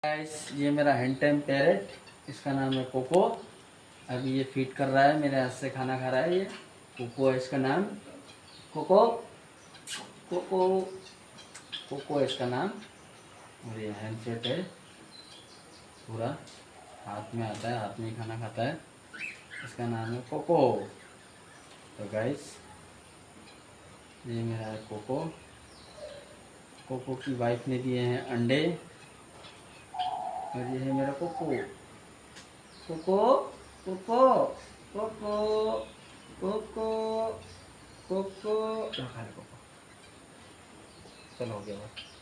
Guys ये मेरा hand time parrot, इसका नाम है कोको। अभी ये फीड कर रहा है, मेरे हाथ से खाना खा रहा है। ये कोको है इसका नाम। कोको कोको कोको है इसका नाम। और ये हैंड सेट है, पूरा हाथ में आता है, हाथ में ही खाना खाता है। इसका नाम है कोको। तो गाइस ये मेरा है कोको। कोको की वाइफ ने दिए हैं अंडे। और ये है मेरा Coco. Coco Coco Coco Coco Coco. Coco चलो हो गया बस।